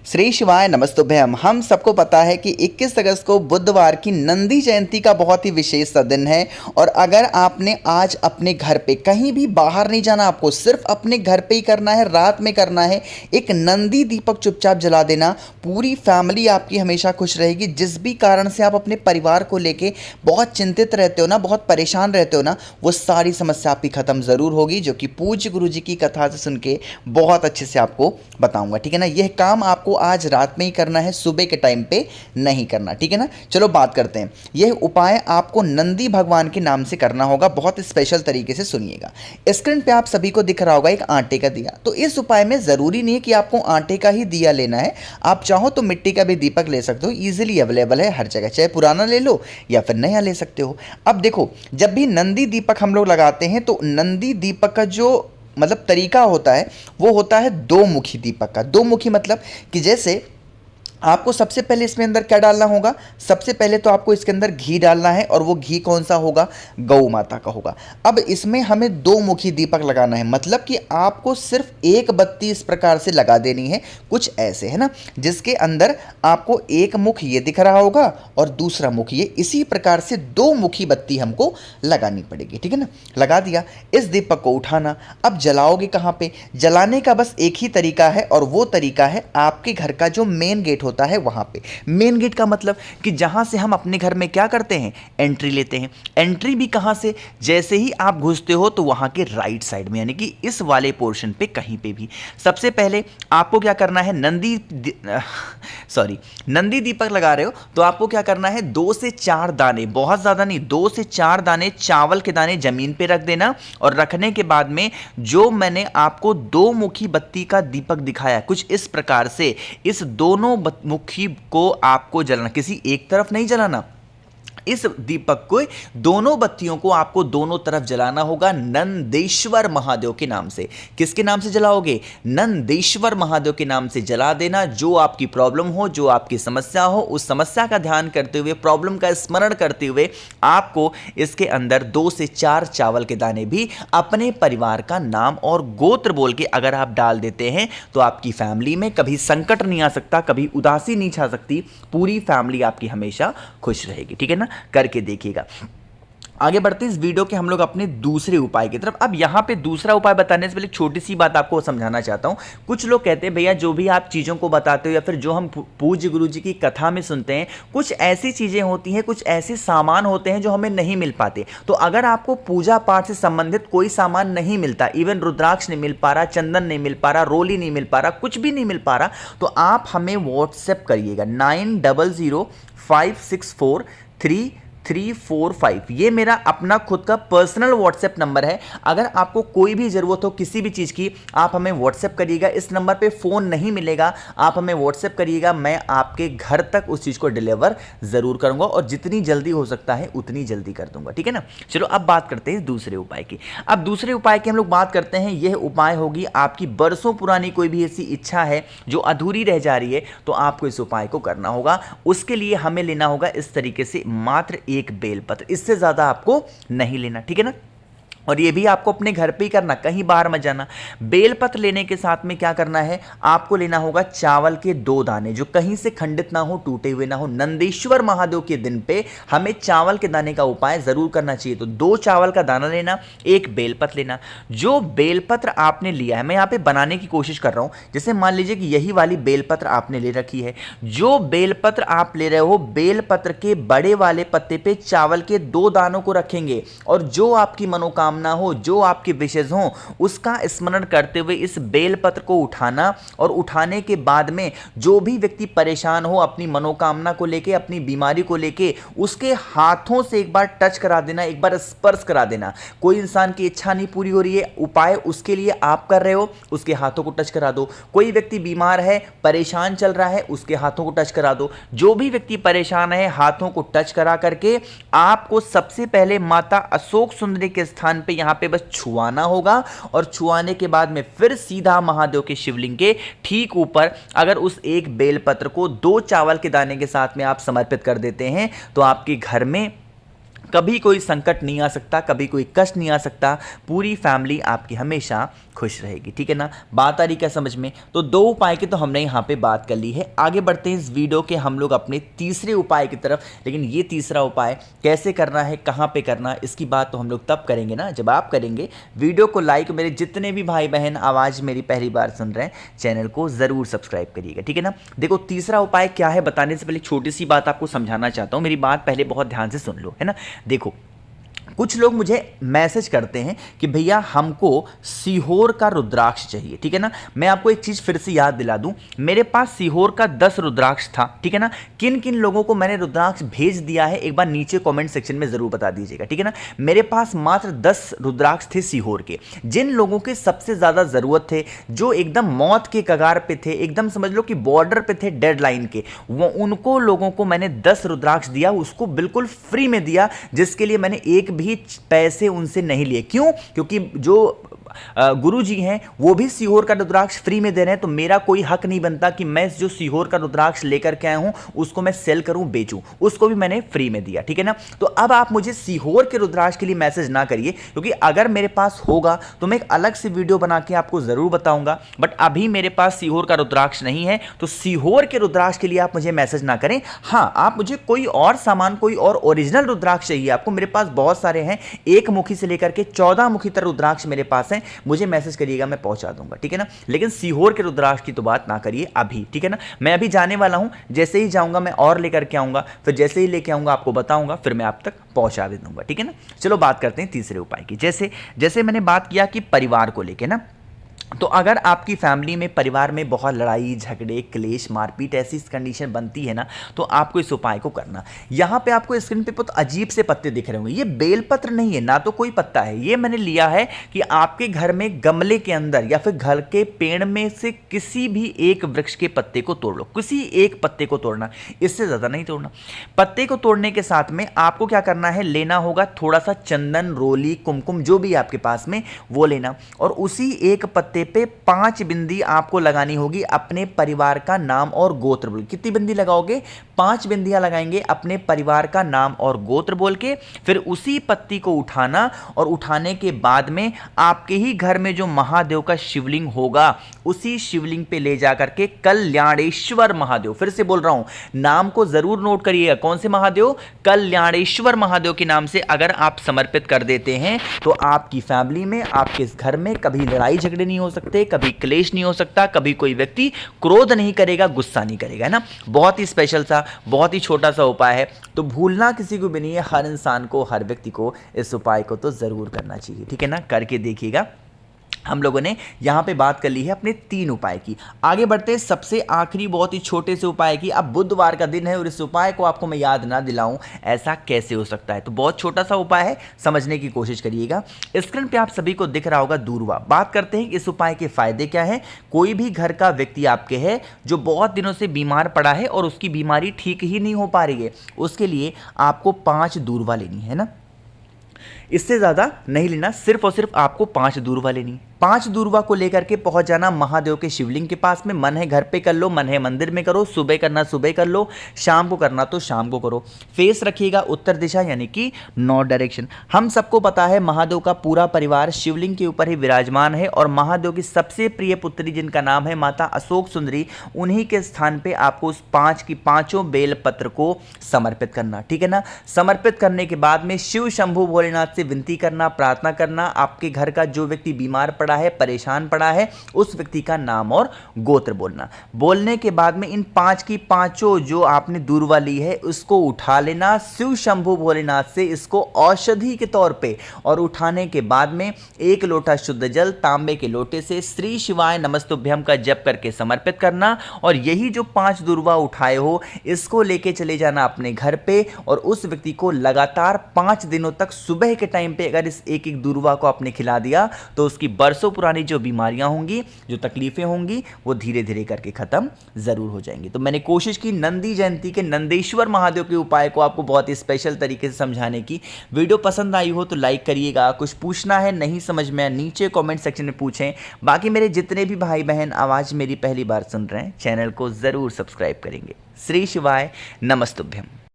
श्री शिवाय नमस्तुभ्यम। हम सबको पता है कि 21 अगस्त को बुधवार की नंदी जयंती का बहुत ही विशेष दिन है। और अगर आपने आज अपने घर पे कहीं भी बाहर नहीं जाना, आपको सिर्फ अपने घर पे ही करना है, रात में करना है, एक नंदी दीपक चुपचाप जला देना। पूरी फैमिली आपकी हमेशा खुश रहेगी। जिस भी कारण से आप अपने परिवार को लेके बहुत चिंतित रहते हो ना, बहुत परेशान रहते हो ना, वो सारी समस्या आपकी खत्म ज़रूर होगी, जो कि पूज्य गुरु जी की कथा से सुन के बहुत अच्छे से आपको बताऊंगा। ठीक है ना। यह काम आपको आज रात में ही करना है, सुबह के टाइम पे नहीं करना। ठीक है ना। चलो बात करते हैं। यह उपाय आपको नंदी भगवान के नाम से करना होगा। बहुत स्पेशल तरीके से सुनिएगा। स्क्रीन पे आप सभी को दिख रहा होगा एक आटे का दिया। तो इस उपाय में ज़रूरी नहीं है कि आपको आटे का ही दिया लेना है। आप चाहो तो मिट्टी का भी दीपक ले सकते हो, ईजिली अवेलेबल है हर जगह। चाहे पुराना ले लो या फिर नया ले सकते हो। अब देखो, जब भी नंदी दीपक हम लोग लगाते हैं तो नंदी दीपक का जो तरीका होता है वो होता है दो मुखी दीपक का। दो मुखी मतलब कि जैसे आपको सबसे पहले इसमें अंदर क्या डालना होगा। सबसे पहले तो आपको इसके अंदर घी डालना है, और वो घी कौन सा होगा, गौ माता का होगा। अब इसमें हमें दो मुखी दीपक लगाना है, मतलब कि आपको सिर्फ एक बत्ती इस प्रकार से लगा देनी है, कुछ ऐसे है ना, जिसके अंदर आपको एक मुख ये दिख रहा होगा और दूसरा मुख ये। इसी प्रकार से दो मुखी बत्ती हमको लगानी पड़ेगी। ठीक है ना। लगा दिया। इस दीपक को उठाना। अब जलाओगे कहाँ पे? जलाने का बस एक ही तरीका है, और वो तरीका है आपके घर का जो मेन गेट होता है वहां पे। मेन गेट का मतलब कि जहां से हम अपने घर में क्या करते हैं, एंट्री लेते हैं। एंट्री भी कहां से? जैसे ही आप घुसते हो तो वहां के राइट साइड में, यानी कि इस वाले पोर्शन पे कहीं पे भी। सबसे पहले आपको क्या करना है, नंदी दीपक लगा रहे हो तो आपको क्या करना है, 2 से 4 दाने, बहुत ज्यादा नहीं, 2 से 4 दाने चावल के दाने जमीन पे रख देना। और रखने के बाद में जो मैंने आपको दो मुखी बत्ती का दीपक दिखाया कुछ इस प्रकार से, इस दोनों मुखी को आपको जलाना, किसी एक तरफ नहीं जलाना। इस दीपक को, दोनों बत्तियों को आपको दोनों तरफ जलाना होगा नंदेश्वर महादेव के नाम से। किसके नाम से जलाओगे? नंदेश्वर महादेव के नाम से जला देना। जो आपकी प्रॉब्लम हो, जो आपकी समस्या हो, उस समस्या का ध्यान करते हुए, प्रॉब्लम का स्मरण करते हुए आपको इसके अंदर 2 से 4 चावल के दाने भी अपने परिवार का नाम और गोत्र बोल के अगर आप डाल देते हैं तो आपकी फैमिली में कभी संकट नहीं आ सकता, कभी उदासी नहीं छा सकती। पूरी फैमिली आपकी हमेशा खुश रहेगी। ठीक है ना। करके देखिएगा। आगे बढ़ते इस वीडियो के हम लोग अपने दूसरे उपाय की तरफ। अब यहां पे दूसरा उपाय बताने से पहले छोटी सी बात आपको समझाना चाहता हूं। कुछ लोग कहते हैं भैया जो भी आप चीज़ों को बताते हो या फिर जो हम पूज्य गुरु जी की कथा में सुनते हैं, कुछ ऐसी चीज़ें होती हैं, कुछ ऐसे सामान होते हैं जो हमें नहीं मिल पाते। तो अगर आपको पूजा पाठ से संबंधित कोई सामान नहीं मिलता, इवन रुद्राक्ष नहीं मिल पा रहा, चंदन नहीं मिल पा रहा, रोली नहीं मिल पा रहा, कुछ भी नहीं मिल पा रहा, तो आप हमें व्हाट्सएप करिएगा 9005643345। ये मेरा अपना खुद का पर्सनल व्हाट्सएप नंबर है। अगर आपको कोई भी ज़रूरत हो किसी भी चीज़ की, आप हमें व्हाट्सएप करिएगा। इस नंबर पे फ़ोन नहीं मिलेगा, आप हमें व्हाट्सएप करिएगा। मैं आपके घर तक उस चीज़ को डिलीवर ज़रूर करूँगा, और जितनी जल्दी हो सकता है उतनी जल्दी कर दूँगा। ठीक है ना। चलो अब बात करते हैं दूसरे उपाय की। अब दूसरे उपाय की हम लोग बात करते हैं। यह उपाय होगी आपकी बरसों पुरानी कोई भी ऐसी इच्छा है जो अधूरी रह जा रही है, तो आपको इस उपाय को करना होगा। उसके लिए हमें लेना होगा इस तरीके से मात्र एक बेलपत्र, इससे ज्यादा आपको नहीं लेना। ठीक है ना। और ये भी आपको अपने घर पे ही करना, कहीं बाहर मत जाना। बेलपत्र लेने के साथ में क्या करना है, आपको लेना होगा चावल के 2 दाने जो कहीं से खंडित ना हो, टूटे हुए ना हो। नंदेश्वर महादेव के दिन पे हमें चावल के दाने का उपाय जरूर करना चाहिए। तो 2 चावल का दाना लेना, एक बेलपत्र लेना। जो बेलपत्र आपने लिया है, मैं यहाँ पे बनाने की कोशिश कर रहा हूं। जैसे मान लीजिए कि यही वाली बेलपत्र आपने ले रखी है। जो बेलपत्र आप ले रहे हो, बेलपत्र के बड़े वाले पत्ते पे चावल के 2 दानों को रखेंगे, और जो आपकी मनोकामना हो, जो आपके विशेष हो, उसका स्मरण करते हुए इस बेलपत्र को उठाना। और उठाने के बाद में जो भी व्यक्ति परेशान हो अपनी मनोकामना को लेके, अपनी बीमारी को लेके, उसके हाथों से एक बार टच करा देना, एक बार स्पर्श करा देना। कोई इंसान की इच्छा नहीं पूरी हो रही है, उपाय उसके लिए आप कर रहे हो, उसके हाथों को टच करा दो। कोई व्यक्ति बीमार है, परेशान चल रहा है, उसके हाथों को टच करा दो। जो भी व्यक्ति परेशान है, हाथों को टच करा करके आपको सबसे पहले माता अशोक सुंदरी के स्थान पे यहां पे बस छुआना होगा। और छुआने के बाद में फिर सीधा महादेव के शिवलिंग के ठीक ऊपर अगर उस एक बेलपत्र को 2 चावल के दाने के साथ में आप समर्पित कर देते हैं, तो आपके घर में कभी कोई संकट नहीं आ सकता, कभी कोई कष्ट नहीं आ सकता, पूरी फैमिली आपकी हमेशा खुश रहेगी। ठीक है ना, बात आ रही क्या समझ में? तो 2 उपाय की तो हमने यहाँ पे बात कर ली है। आगे बढ़ते हैं इस वीडियो के हम लोग अपने तीसरे उपाय की तरफ। लेकिन ये तीसरा उपाय कैसे करना है, कहाँ पे करना है, इसकी बात तो हम लोग तब करेंगे ना जब आप करेंगे वीडियो को लाइक। मेरे जितने भी भाई बहन आवाज़ मेरी पहली बार सुन रहे हैं, चैनल को ज़रूर सब्सक्राइब करिएगा। ठीक है ना, देखो तीसरा उपाय क्या है, बताने से पहले छोटी सी बात आपको समझाना चाहता हूँ। मेरी बात पहले बहुत ध्यान से सुन लो, है ना। देखो कुछ लोग मुझे मैसेज करते हैं कि भैया हमको सीहोर का रुद्राक्ष चाहिए। ठीक है ना, मैं आपको एक चीज़ फिर से याद दिला दूं, मेरे पास सीहोर का 10 रुद्राक्ष था। ठीक है ना, किन किन लोगों को मैंने रुद्राक्ष भेज दिया है एक बार नीचे कमेंट सेक्शन में ज़रूर बता दीजिएगा। ठीक है ना, मेरे पास मात्र 10 रुद्राक्ष थे सीहोर के। जिन लोगों के सबसे ज़्यादा ज़रूरत थे, जो एकदम मौत के कगार पे थे, एकदम समझ लो कि बॉर्डर पे थे डेडलाइन के, वो उनको लोगों को मैंने 10 रुद्राक्ष दिया, उसको बिल्कुल फ्री में दिया, जिसके लिए मैंने एक भी पैसे उनसे नहीं लिए। क्यों? क्योंकि जो गुरु जी हैं वो भी सीहोर का रुद्राक्ष फ्री में दे रहे हैं, तो मेरा कोई हक नहीं बनता कि मैं जो सीहोर का रुद्राक्ष लेकर के आया हूं उसको मैं सेल करूं, बेचूं। उसको भी मैंने फ्री में दिया। ठीक है ना, तो अब आप मुझे सीहोर के रुद्राक्ष के लिए मैसेज ना करिए, क्योंकि अगर मेरे पास होगा तो मैं एक अलग से वीडियो बना के आपको जरूर बताऊंगा। बट अभी मेरे पास सीहोर का रुद्राक्ष नहीं है, तो सीहोर के रुद्राक्ष के लिए आप मुझे मैसेज ना करें। हाँ, आप मुझे कोई और सामान, कोई और ओरिजिनल रुद्राक्ष चाहिए आपको, मेरे पास बहुत सारे हैं, 1 मुखी से लेकर के 14 मुखी तक रुद्राक्ष मेरे पास है, मुझे मैसेज करिएगा, मैं पहुंचा दूंगा। ठीक है ना, लेकिन सीहोर के रुद्राक्ष की तो बात ना करिए अभी। ठीक है ना, मैं अभी जाने वाला हूं, जैसे ही जाऊंगा मैं और लेकर के आऊंगा, फिर जैसे ही लेके आऊंगा आपको बताऊंगा, फिर मैं आप तक पहुंचा भी दूंगा। ठीक है ना, चलो बात करते हैं तीसरे उपाय की। जैसे जैसे मैंने बात किया कि परिवार को लेके ना, तो अगर आपकी फैमिली में, परिवार में बहुत लड़ाई झगड़े क्लेश मारपीट ऐसी कंडीशन बनती है ना, तो आपको इस उपाय को करना। यहाँ पे आपको स्क्रीन पे बहुत अजीब से पत्ते दिख रहे होंगे, ये बेलपत्र नहीं है ना, तो कोई पत्ता है, ये मैंने लिया है कि आपके घर में गमले के अंदर या फिर घर के पेड़ में से किसी भी एक वृक्ष के पत्ते को तोड़ लो, किसी एक पत्ते को तोड़ना, इससे ज़्यादा नहीं तोड़ना। पत्ते को तोड़ने के साथ में आपको क्या करना है, लेना होगा थोड़ा सा चंदन, रोली, कुमकुम, जो भी आपके पास में वो लेना, और उसी एक पत्ते पे 5 बिंदी आपको लगानी होगी अपने परिवार का नाम और गोत्र बोल। कितनी बिंदी लगाओगे? 5 बिंदियां लगाएंगे अपने परिवार का नाम और गोत्र बोल के। फिर उसी पत्ती को उठाना, और उठाने के बाद में आपके ही घर में जो महादेव का शिवलिंग होगा, उसी शिवलिंग पे ले जाकर के कल्याणेश्वर महादेव, फिर से बोल रहा हूं, नाम को जरूर नोट करिएगा, कौन से महादेव? कल्याणेश्वर महादेव के नाम से अगर आप समर्पित कर देते हैं, तो आपकी फैमिली में, आपके घर में कभी लड़ाई झगड़े नहीं हो सकते, कभी क्लेश नहीं हो सकता, कभी कोई व्यक्ति क्रोध नहीं करेगा, गुस्सा नहीं करेगा, है ना। बहुत ही स्पेशल सा, बहुत ही छोटा सा उपाय है, तो भूलना किसी को भी नहीं है। हर इंसान को, हर व्यक्ति को इस उपाय को तो जरूर करना चाहिए। ठीक है ना, करके देखिएगा। हम लोगों ने यहाँ पे बात कर ली है अपने 3 उपाय की। आगे बढ़ते हैं सबसे आखिरी बहुत ही छोटे से उपाय की। अब बुधवार का दिन है और इस उपाय को आपको मैं याद ना दिलाऊं, ऐसा कैसे हो सकता है? तो बहुत छोटा सा उपाय है, समझने की कोशिश करिएगा। स्क्रीन पे आप सभी को दिख रहा होगा दूरवा। बात करते हैं इस उपाय के फायदे क्या है। कोई भी घर का व्यक्ति आपके है जो बहुत दिनों से बीमार पड़ा है और उसकी बीमारी ठीक ही नहीं हो पा रही है, उसके लिए आपको 5 दूरवा लेनी है ना, इससे ज़्यादा नहीं लेना, सिर्फ और सिर्फ आपको 5 दूरवा लेनी है। 5 दूरवा को लेकर के पहुंच जाना महादेव के शिवलिंग के पास में। मन है घर पे कर लो, मन है मंदिर में करो, सुबह करना सुबह कर लो, शाम को करना तो शाम को करो। फेस रखिएगा उत्तर दिशा, यानी कि नॉर्थ डायरेक्शन। हम सबको पता है महादेव का पूरा परिवार शिवलिंग के ऊपर ही विराजमान है, और महादेव की सबसे प्रिय पुत्री जिनका नाम है माता अशोक सुंदरी, उन्हीं के स्थान पे आपको उस 5 की 5 बेल पत्र को समर्पित करना। ठीक है ना, समर्पित करने के बाद में शिव शंभु भोलेनाथ से विनती करना, प्रार्थना करना, आपके घर का जो व्यक्ति बीमार पड़ा है, परेशान पड़ा है, उस व्यक्ति का नाम और गोत्र बोलना। बोलने के बाद में इन 5 की 5 जो आपने दूरवा ली है उसको उठा लेना शिव शंभु भोलेनाथ से, इसको औषधि के तौर पे, और उठाने के बाद में 1 लोटा शुद्ध जल तांबे के लोटे से श्री शिवाय नमस्तुभ्यम का जप करके समर्पित करना। और यही जो 5 दूरवा उठाए हो, इसको लेके चले जाना अपने घर पे, और उस व्यक्ति को लगातार 5 दिनों तक सुबह के टाइम पे अगर इस एक एक दूरवा को आपने खिला दिया, तो उसकी बरसों पुरानी जो बीमारियां होंगी, जो तकलीफें होंगी, वो धीरे धीरे करके खत्म जरूर हो जाएंगी। तो मैंने कोशिश की नंदी जयंती के नंदेश्वर महादेव के उपाय को आपको बहुत ही स्पेशल तरीके से समझाने की। वीडियो पसंद आई हो तो लाइक करिएगा, कुछ पूछना है नहीं समझ में नीचे कमेंट सेक्शन में पूछें। बाकी मेरे जितने भी भाई बहन आवाज मेरी पहली बार सुन रहे हैं, चैनल को जरूर सब्सक्राइब करेंगे। श्री शिवाय नमस्तुभ्यम।